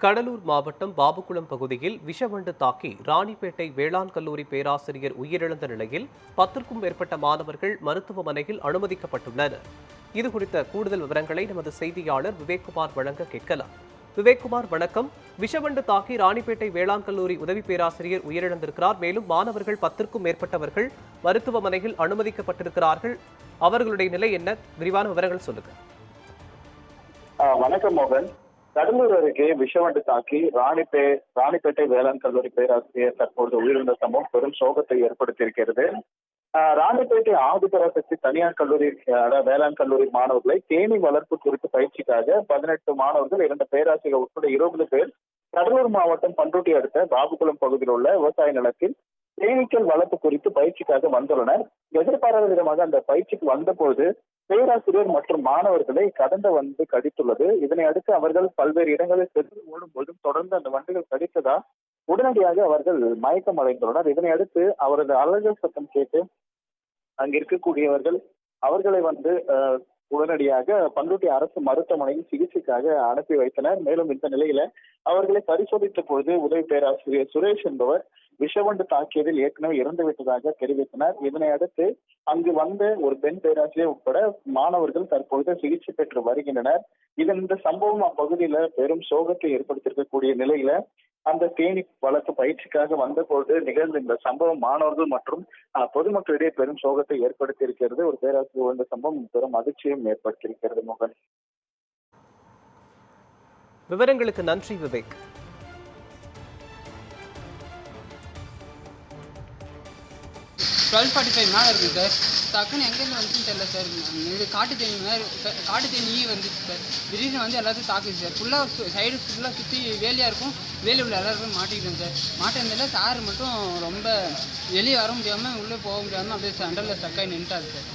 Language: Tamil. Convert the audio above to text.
கடலூர் மாவட்டம் பாபுகுளம் பகுதியில் விஷவண்டு தாக்கி ராணிப்பேட்டை வேளாண் கல்லூரி பேராசிரியர் உயிரிழந்த நிலையில் 10க்கும் மேற்பட்ட மாணவர்கள் மருத்துவமனையில் அனுமதிக்கப்பட்டுள்ளனர். இதுகுறித்த கூடுதல் விவரங்களை நமது செய்தியாளர் விவேக்குமார் வழங்க கேட்கலாம். விவேக்குமார், வணக்கம். விஷவண்டு தாக்கி ராணிப்பேட்டை வேளாண் கல்லூரி உதவி பேராசிரியர் உயிரிழந்திருக்கிறார். மேலும் மாணவர்கள் 10க்கும் மேற்பட்டவர்கள் மருத்துவமனையில் அனுமதிக்கப்பட்டிருக்கிறார்கள். அவர்களுடைய நிலை என்ன? விரிவான விவரங்கள் சொல்லுங்க. வணக்கம் மோகன். கடலூர் அருகே விஷவண்டு தாக்கி ராணிப்பேட்டை வேளாண் கல்லூரி பேராசிரியர் தற்போது உயிரிழந்த சம்பவம் பெரும் சோகத்தை ஏற்படுத்தியிருக்கிறது. ராணிப்பேட்டை ஆதிபராசக்தி தனியார் கல்லூரி வேளாண் கல்லூரி மாணவர்களை தேனீ வளர்ப்பு குறித்து பயிற்சிக்காக 18 மாணவர்கள் 2 பேராசிரியர் உட்பட 20 பேர் கடலூர் மாவட்டம் பண்ருட்டி அடுத்த பாபுகுளம் பகுதியில் உள்ள விவசாய நிலத்தில் தேனீக்கள் வளர்ப்பு குறித்து பயிற்சிக்காக வந்துள்ளனர். எதிர்பாராத விதமாக அந்த பயிற்சிக்கு வந்தபோது பேராசிரியர் மற்றும் மாணவர்களை கடந்த வந்து கடித்துள்ளது. இதனை அடுத்து அவர்கள் பல்வேறு இடங்களில் சென்று ஓடும் போதும் தொடர்ந்து அந்த வண்டுகள் கடித்ததா உடனடியாக அவர்கள் மயக்கம் அடைந்துள்ளனர். இதனை அடுத்து அவரது அலறல் சத்தம் கேட்டு அங்க இருக்கக்கூடியவர்கள் அவர்களை வந்து உடனடியாக பண்ருட்டி அரசு மருத்துவமனையில் சிகிச்சைக்காக அனுப்பி வைத்தனர். மேலும் இந்த நிலையில அவர்களை பரிசோதித்த பொழுது உதவி பேராசிரியர் சுரேஷ் என்பவர் விஷவண்டு தாக்கியதில் ஏற்கனவே இறந்து விட்டதாக தெரிவித்தனர். இதனை அடுத்து அங்கு வந்த ஒரு பெண் பேராசிரியர் உட்பட மாணவர்கள் தற்பொழுது சிகிச்சை பெற்று வருகின்றனர். இந்த சம்பவம் அப்பகுதியில பெரும் சோகத்தை ஏற்படுத்தியிருக்கக்கூடிய நிலையில அந்த தேனீ வளர்ப்பு பயிற்சிக்காக வந்தபோது நிகழ்ந்த இந்த சம்பவம் மாணவர்கள் மற்றும் பொதுமக்களிடையே பெரும் சோகத்தை ஏற்படுத்தி இருக்கிறது. ஒரு பேராசிரியர் வந்த சம்பவம் பெரும் அதிர்ச்சியும் ஏற்படுத்தியிருக்கிறது. மோகன், விவரங்களுக்கு நன்றி விவேக். 12:45 மேலே இருக்குது சார். டக்குன்னு எங்கேருந்து வந்துச்சுன்னு தெரியல சார். இது காட்டு தேனி வந்துச்சு சார். திடீர்னு வந்து எல்லாத்தையும் தாக்குது சார். ஃபுல்லாக சைடு ஃபுல்லாக சுற்றி வேலியாக இருக்கும். வேலி உள்ள எல்லாருக்கும் மாட்டிக்கிட்டோம் சார். மாட்டிருந்தால சார் மட்டும் ரொம்ப வெளியே வர முடியாமல் உள்ளே போக முடியாமல் அப்படியே அண்டரில் ஸ்டக்காகி நின்றுட்டார் சார்.